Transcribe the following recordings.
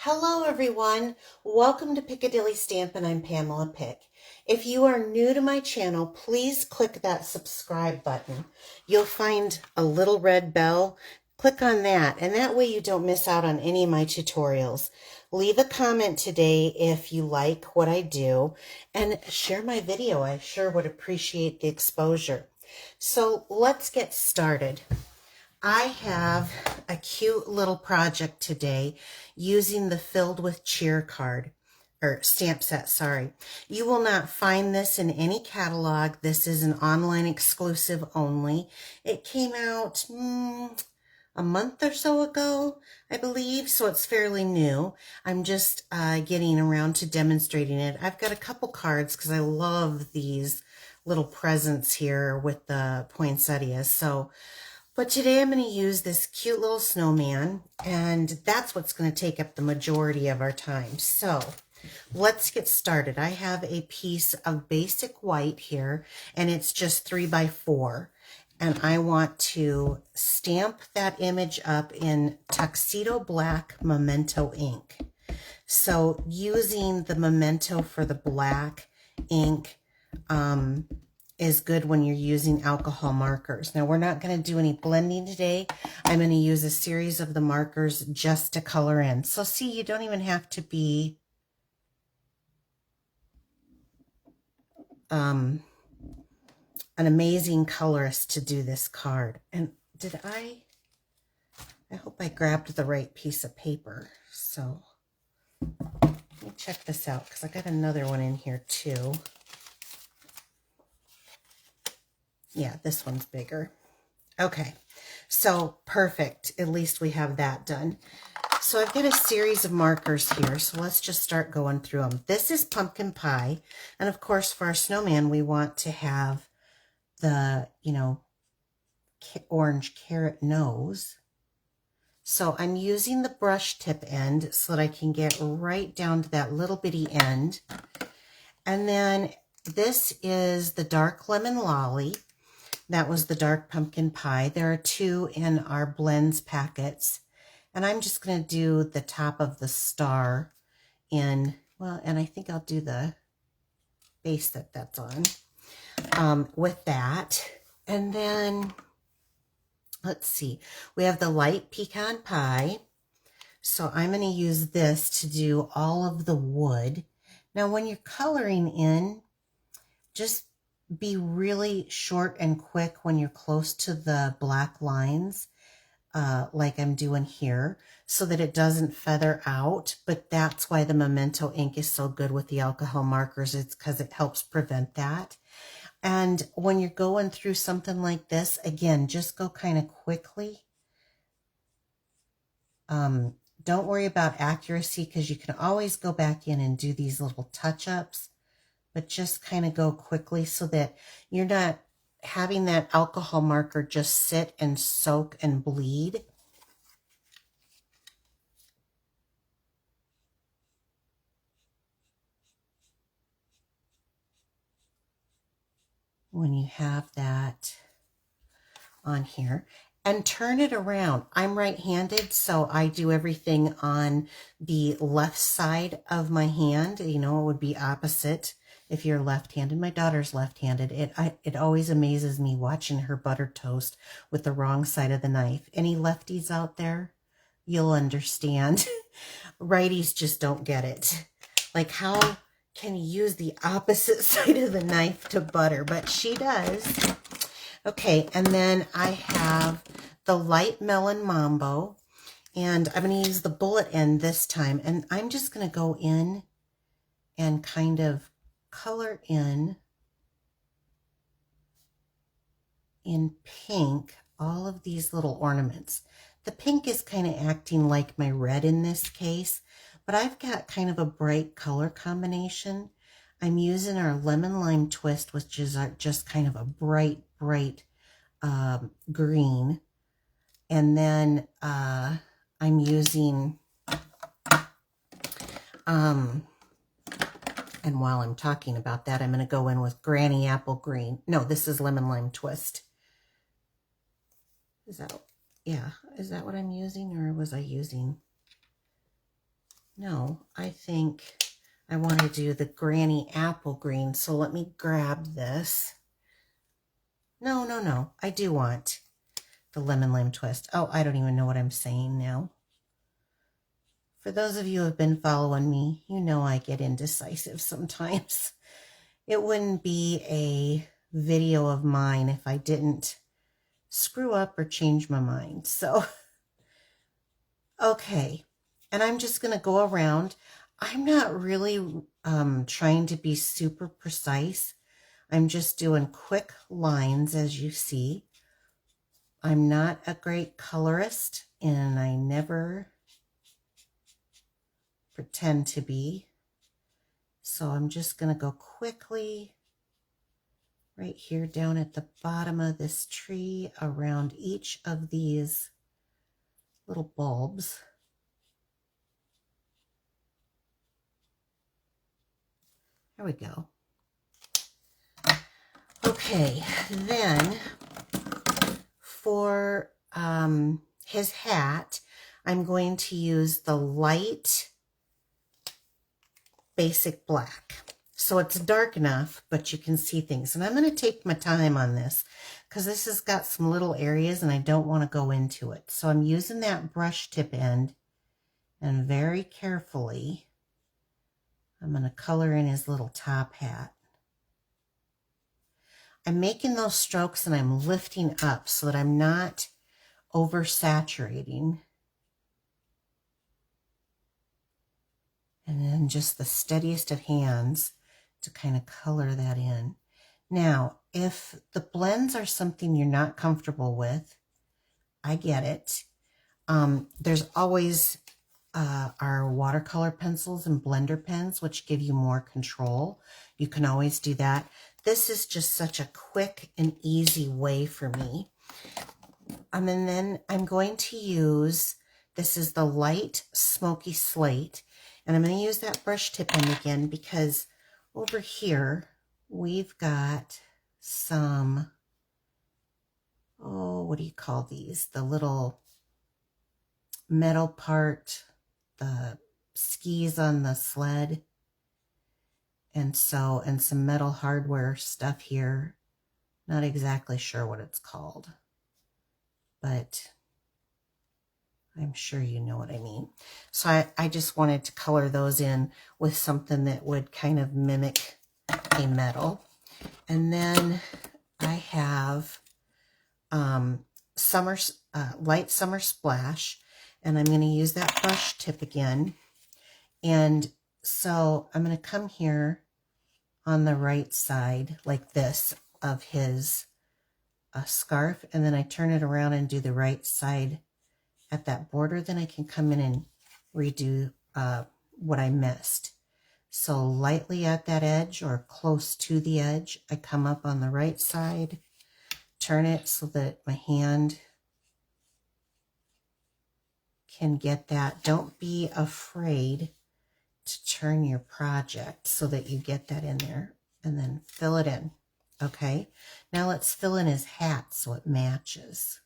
Hello everyone, welcome to Piccadilly Stampin'. I'm Pamela Pick. If you are new to my channel, please click that subscribe button. You'll find a little red bell. Click on that, and that way you don't miss out on any of my tutorials. Leave a comment today if you like what I do, and share my video. I sure would appreciate the exposure. So let's get started. I have a cute little project today using the Filled with Cheer card, or stamp set, sorry. You will not find this in any catalog. This is an online exclusive only. It came out a month or so ago, I believe, so it's fairly new. I'm just getting around to demonstrating it. I've got a couple cards because I love these little presents here with the poinsettias. But today I'm going to use this cute little snowman, and that's what's going to take up the majority of our time. So let's get started. I have a piece of basic white here, and it's just 3x4. And I want to stamp that image up in Tuxedo Black Memento ink. So using the Memento for the black ink, is good when you're using alcohol markers. Now, we're not going to do any blending today. I'm going to use a series of the markers just to color in. So see, you don't even have to be an amazing colorist to do this card. And I hope I grabbed the right piece of paper. So let me check this out because I got another one in here too. Yeah, this one's bigger. Okay, so perfect. At least we have that done. So I've got a series of markers here, so let's just start going through them. This is pumpkin pie, and of course for our snowman we want to have the, orange carrot nose. So I'm using the brush tip end so that I can get right down to that little bitty end. And then this is the dark lemon lolly. That was the dark pumpkin pie. There are two in our blends packets. And I'm just going to do the top of the star in, well, and I think I'll do the base that's on with that. And then, let's see, we have the light pecan pie. So I'm going to use this to do all of the wood. Now, when you're coloring in, just be really short and quick when you're close to the black lines, like I'm doing here, so that it doesn't feather out. But that's why the Memento ink is so good with the alcohol markers. It's because it helps prevent that. And when you're going through something like this, again, just go kind of quickly. Don't worry about accuracy because you can always go back in and do these little touch-ups. But just kind of go quickly so that you're not having that alcohol marker just sit and soak and bleed. When you have that on here. And turn it around. I'm right-handed, so I do everything on the left side of my hand. It would be opposite if you're left-handed. My daughter's left-handed. It always amazes me watching her butter toast with the wrong side of the knife. Any lefties out there? You'll understand. Righties just don't get it. Like, how can you use the opposite side of the knife to butter? But she does. Okay, and then I have the light melon mambo, and I'm going to use the bullet end this time, and I'm just going to go in and kind of color in pink all of these little ornaments. The pink is kind of acting like my red in this case, but I've got kind of a bright color combination. I'm using our lemon lime twist, which is just kind of a bright green. And then I'm using, and while I'm talking about that, I'm going to go in with Granny Apple Green. No, this is lemon lime twist. Is that what I'm using, or was I using? No, I think I want to do the granny apple green. So let me grab this. No. I do want the lemon lime twist. Oh, I don't even know what I'm saying now. For those of you who have been following me, you know I get indecisive sometimes. It wouldn't be a video of mine if I didn't screw up or change my mind. So, okay. And I'm just going to go around. I'm not really trying to be super precise. I'm just doing quick lines, as you see. I'm not a great colorist, and I never pretend to be. So I'm just going to go quickly right here down at the bottom of this tree around each of these little bulbs. There we go. Okay, then for his hat, I'm going to use the light basic black. So it's dark enough, but you can see things. And I'm going to take my time on this because this has got some little areas and I don't want to go into it. So I'm using that brush tip end and very carefully, I'm going to color in his little top hat. I'm making those strokes and I'm lifting up so that I'm not oversaturating. And then just the steadiest of hands to kind of color that in. Now, if the blends are something you're not comfortable with, I get it. There's always our watercolor pencils and blender pens, which give you more control. You can always do that. This is just such a quick and easy way for me. And then I'm going to use, this is the light smoky slate, and I'm going to use that brush tip end again because over here we've got some, oh, what do you call these? The little metal part, the skis on the sled. And some metal hardware stuff here. Not exactly sure what it's called, but I'm sure you know what I mean. So I just wanted to color those in with something that would kind of mimic a metal. And then I have light summer splash, and I'm going to use that brush tip again. And so I'm going to come here on the right side like this of his scarf, and then I turn it around and do the right side at that border. Then I can come in and redo what I missed. So lightly at that edge or close to the edge, I come up on the right side, turn it so that my hand can get that. Don't be afraid to turn your project so that you get that in there, and then fill it in. Okay, now let's fill in his hat so it matches.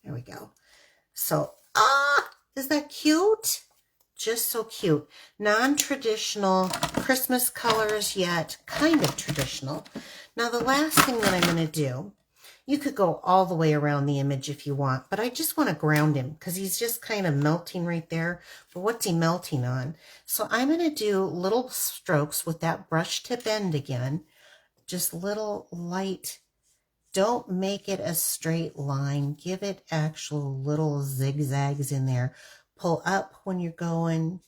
There we go. So, is that cute? Just so cute. Non-traditional Christmas colors, yet kind of traditional. Now the last thing that I'm going to do, you could go all the way around the image if you want, but I just want to ground him because he's just kind of melting right there. But what's he melting on? So I'm going to do little strokes with that brush tip end again. Just little light. Don't make it a straight line. Give it actual little zigzags in there. Pull up when you're going.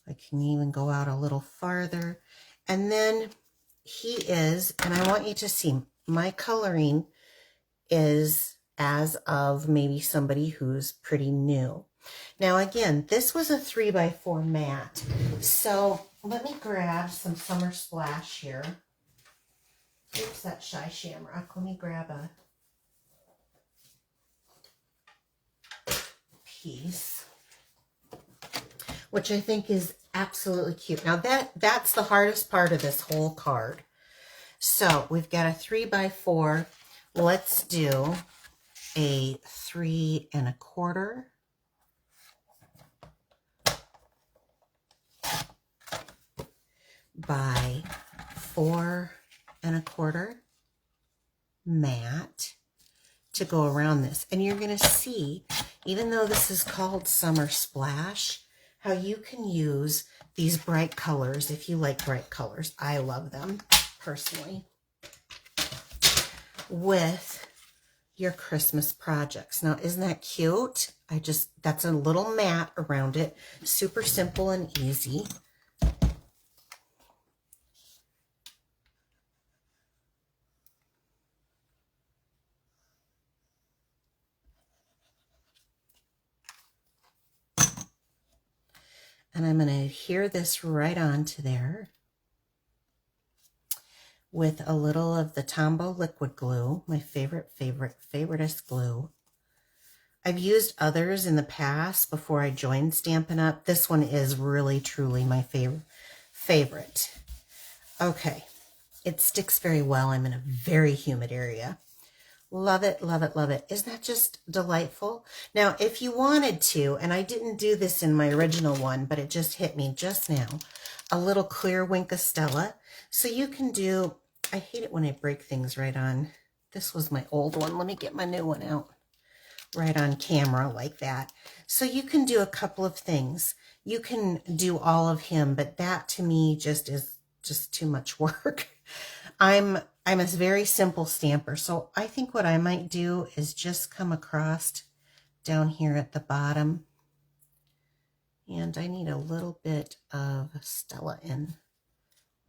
I can even go out a little farther. And then he is, and I want you to see, my coloring is as of maybe somebody who's pretty new. Now again, this was a 3x4 mat. So let me grab some Summer Splash here. Oops, that Shy Shamrock. Let me grab a piece, which I think is absolutely cute. Now that's the hardest part of this whole card. So we've got a 3x4. Let's do a 3 1/4. by 4¼ mat to go around this. And you're going to see, even though this is called Summer Splash, how you can use these bright colors if you like bright colors. I love them personally with your Christmas projects. Now, isn't that cute? That's a little mat around it. Super simple and easy. And I'm going to adhere this right onto there with a little of the Tombow liquid glue, my favoriteest glue. I've used others in the past before I joined Stampin' Up. This one is really, truly my favorite. Okay, it sticks very well. I'm in a very humid area. Love it, love it, love it. Isn't that just delightful? Now, if you wanted to, and I didn't do this in my original one, but it just hit me just now, a little clear Wink of Stella. So you can do, I hate it when I break things right on. This was my old one. Let me get my new one out. Right on camera like that. So you can do a couple of things. You can do all of him, but that to me just is just too much work. I'm a very simple stamper, so I think what I might do is just come across down here at the bottom, and I need a little bit of Stella in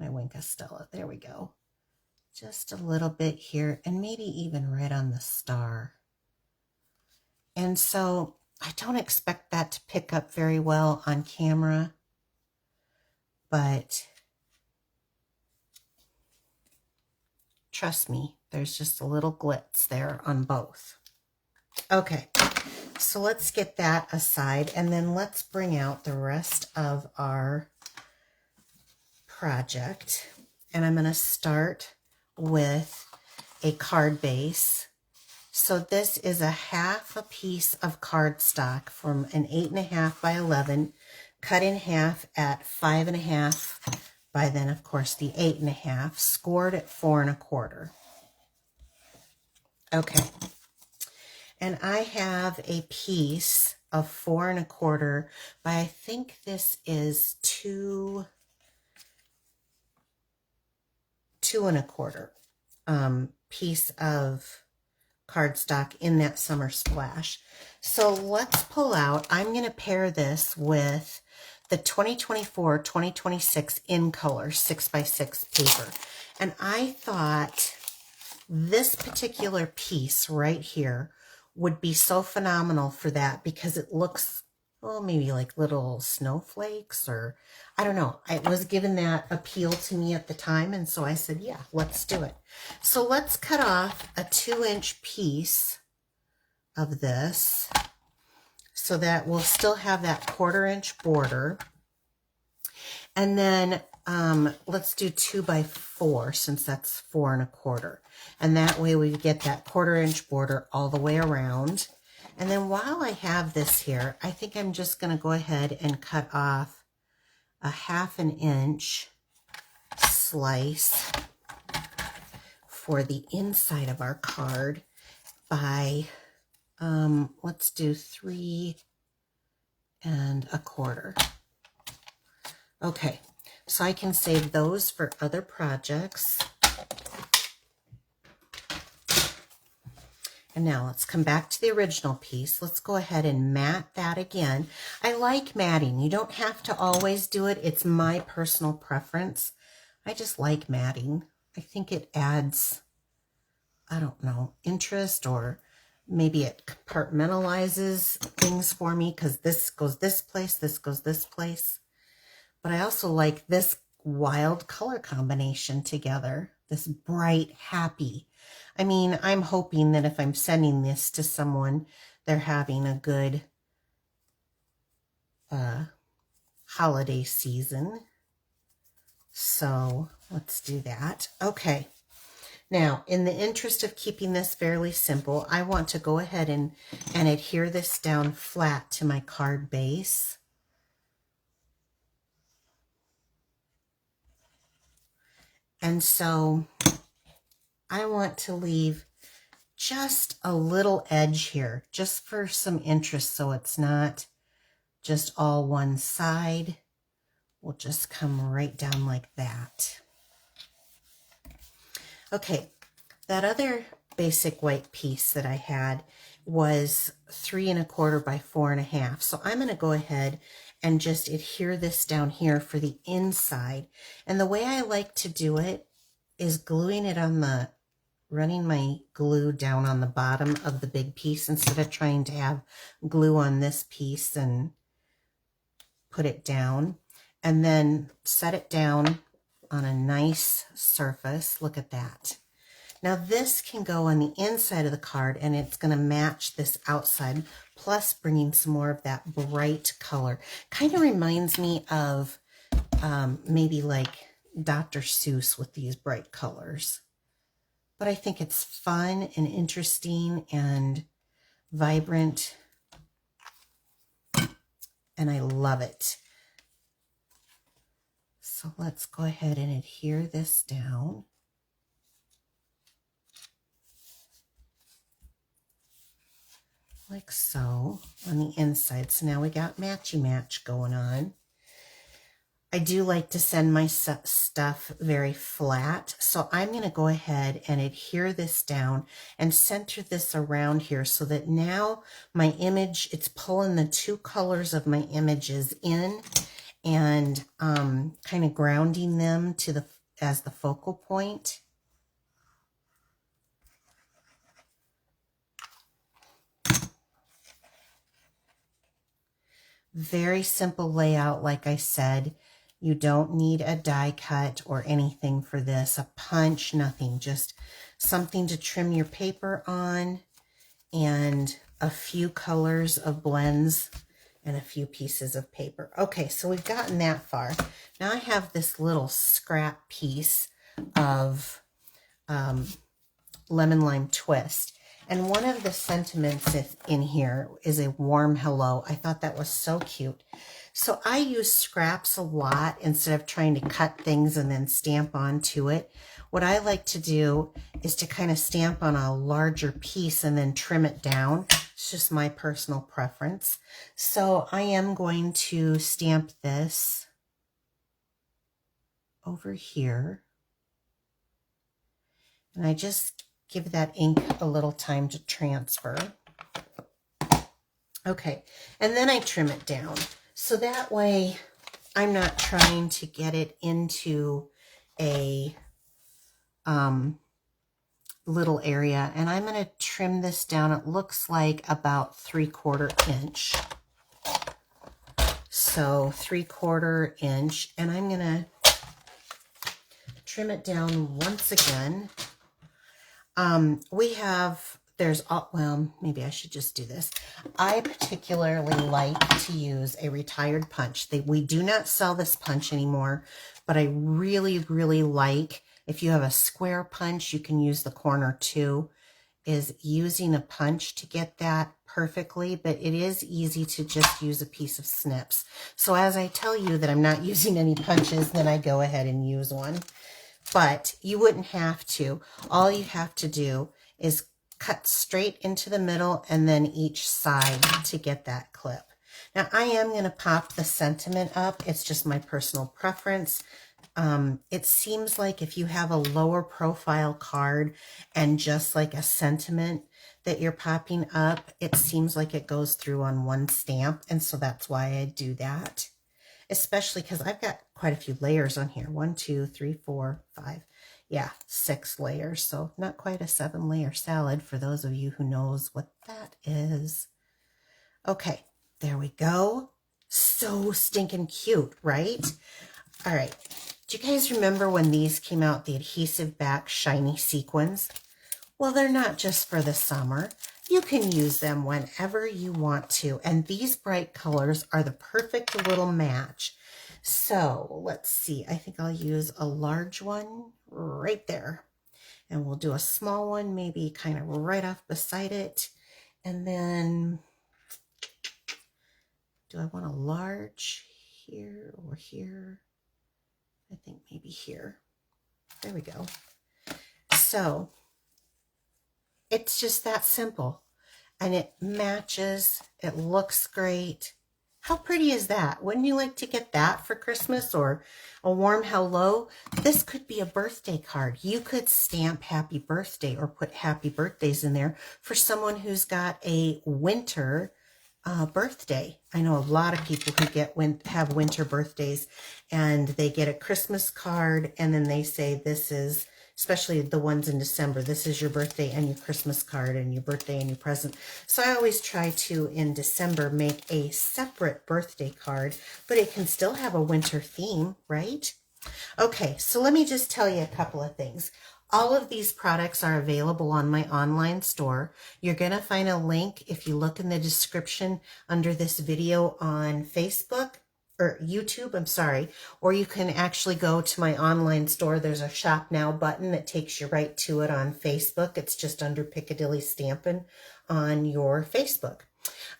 my Wink of Stella. There we go. Just a little bit here, and maybe even right on the star. And so I don't expect that to pick up very well on camera, but trust me, there's just a little glitz there on both. Okay, so let's get that aside, and then let's bring out the rest of our project. And I'm going to start with a card base. So this is a half a piece of cardstock from an 8.5 by 11, cut in half at 5.5 by then, of course, the 8.5, scored at 4¼ Okay. And I have a piece of 4¼ by, I think this is 2¼ piece of cardstock in that Summer Splash. So let's pull out, I'm going to pair this with the 2024-2026 in color 6x6 paper. And I thought this particular piece right here would be so phenomenal for that because it looks, well, maybe like little snowflakes, or I don't know. It was given that appeal to me at the time, and so I said, yeah, let's do it. So let's cut off a 2-inch piece of this so that we'll still have that 1/4-inch border. And then let's do 2x4 since that's 4¼ and that way we get that 1/4-inch border all the way around. And then while I have this here, I think I'm just going to go ahead and cut off a 1/2 inch slice for the inside of our card by let's do 3¼ Okay, so I can save those for other projects. And now let's come back to the original piece. Let's go ahead and mat that again. I like matting. You don't have to always do it. It's my personal preference. I just like matting. I think it adds, I don't know, interest, or maybe it compartmentalizes things for me because this goes this place, this goes this place. But I also like this wild color combination together, this bright, happy. I mean, I'm hoping that if I'm sending this to someone, they're having a good holiday season. So let's do that. Okay. Now, in the interest of keeping this fairly simple, I want to go ahead and adhere this down flat to my card base. And so I want to leave just a little edge here, just for some interest, so it's not just all one side. We'll just come right down like that. Okay, that other basic white piece that I had was 3 1/4 by 4 1/2. So I'm going to go ahead and just adhere this down here for the inside. And the way I like to do it is gluing it on the, running my glue down on the bottom of the big piece instead of trying to have glue on this piece and put it down, and then set it down on a nice surface. Look at that. Now this can go on the inside of the card and it's going to match this outside, plus bringing some more of that bright color. Kind of reminds me of maybe like Dr. Seuss with these bright colors. But I think it's fun and interesting and vibrant, and I love it. So let's go ahead and adhere this down. Like so on the inside. So now we got matchy match going on. I do like to send my stuff very flat, so I'm going to go ahead and adhere this down and center this around here so that now my image, it's pulling the two colors of my images in and kind of grounding them to the as the focal point. Very simple layout, like I said. You don't need a die cut or anything for this, a punch, nothing, just something to trim your paper on and a few colors of blends and a few pieces of paper. Okay, so we've gotten that far. Now I have this little scrap piece of lemon lime twist. And one of the sentiments in here is a warm hello. I thought that was so cute. So I use scraps a lot instead of trying to cut things and then stamp onto it. What I like to do is to kind of stamp on a larger piece and then trim it down. It's just my personal preference. So I am going to stamp this over here. And I just give that ink a little time to transfer. Okay, and then I trim it down. So that way I'm not trying to get it into a little area. And I'm going to trim this down. It looks like about 3/4 inch. So 3/4 inch. And I'm going to trim it down once again. Well, maybe I should just do this. I particularly like to use a retired punch. We do not sell this punch anymore, but I really, really like, if you have a square punch, you can use the corner too, is using a punch to get that perfectly, but it is easy to just use a piece of snips. So as I tell you that I'm not using any punches, then I go ahead and use one. But you wouldn't have to. All you have to do is cut straight into the middle and then each side to get that clip. Now I am going to pop the sentiment up. It's just my personal preference. It seems like if you have a lower profile card and just like a sentiment that you're popping up, it seems like it goes through on one stamp. And so that's why I do that. Especially because I've got quite a few layers on here. 1, 2, 3, 4, 5. Yeah, 6 layers. So not quite a 7-layer salad for those of you who knows what that is. Okay, there we go. So stinking cute, right? All right. Do you guys remember when these came out, the adhesive back shiny sequins? Well, they're not just for the summer. You can use them whenever you want to. And these bright colors are the perfect little match. So let's see. I think I'll use a large one right there. And we'll do a small one maybe kind of right off beside it. And then, do I want a large here or here? I think maybe here. There we go. So it's just that simple. And it matches. It looks great. How pretty is that? Wouldn't you like to get that for Christmas or a warm hello? This could be a birthday card. You could stamp happy birthday or put happy birthdays in there for someone who's got a winter birthday. I know a lot of people who have winter birthdays, and they get a Christmas card and then they say this is, especially the ones in December, this is your birthday and your Christmas card and your birthday and your present. So I always try to, in December, make a separate birthday card, but it can still have a winter theme, right? Okay, so let me just tell you a couple of things. All of these products are available on my online store. You're going to find a link if you look in the description under this video on Facebook or YouTube, I'm sorry, or you can actually go to my online store. There's a Shop Now button that takes you right to it on Facebook. It's just under Piccadilly Stampin' on your Facebook.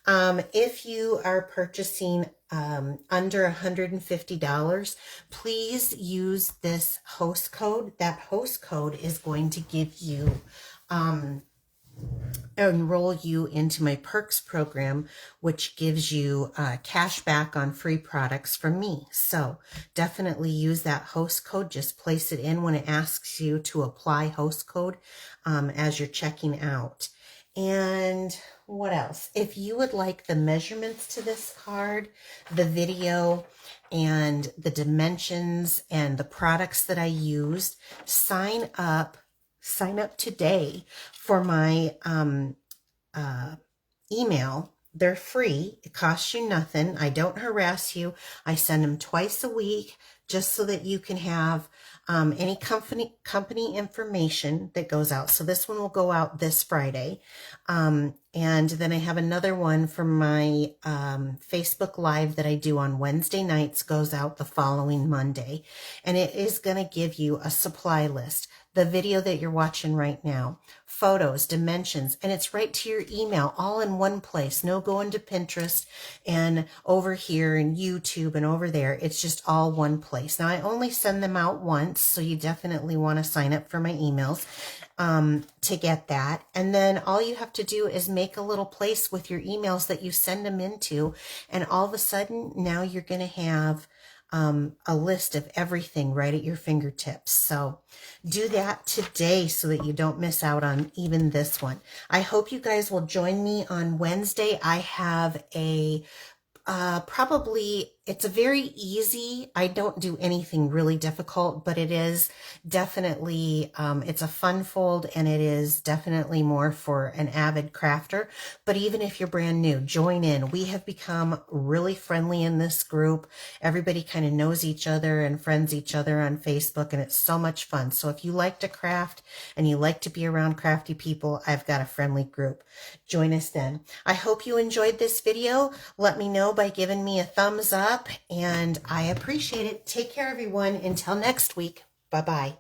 If you are purchasing under $150, please use this host code. That host code is going to give you enroll you into my perks program, which gives you cash back on free products from me. So definitely use that host code. Just place it in when it asks you to apply host code as you're checking out. And what else? If you would like the measurements to this card, the video, and the dimensions and the products that I used, sign up today for my email. They're free. It costs you nothing. I don't harass you. I send them twice a week just so that you can have any company information that goes out. So this one will go out this Friday. And then I have another one from my Facebook Live that I do on Wednesday nights, goes out the following Monday. And it is going to give you a supply list, the video that you're watching right now, photos, dimensions, and it's right to your email, all in one place. No going to Pinterest and over here and YouTube and over there. It's just all one place. Now, I only send them out once, so you definitely want to sign up for my emails to get that. And then all you have to do is make a little place with your emails that you send them into, and all of a sudden, now you're going to have a list of everything right at your fingertips. So do that today so that you don't miss out on even this one. I hope you guys will join me on Wednesday. I have a probably, it's a very easy, I don't do anything really difficult, but it is definitely, it's a fun fold, and it is definitely more for an avid crafter. But even if you're brand new, join in. We have become really friendly in this group. Everybody kind of knows each other and friends each other on Facebook, and it's so much fun. So if you like to craft and you like to be around crafty people, I've got a friendly group. Join us then. I hope you enjoyed this video. Let me know by giving me a thumbs up, and I appreciate it. Take care, everyone. Until next week. Bye-bye.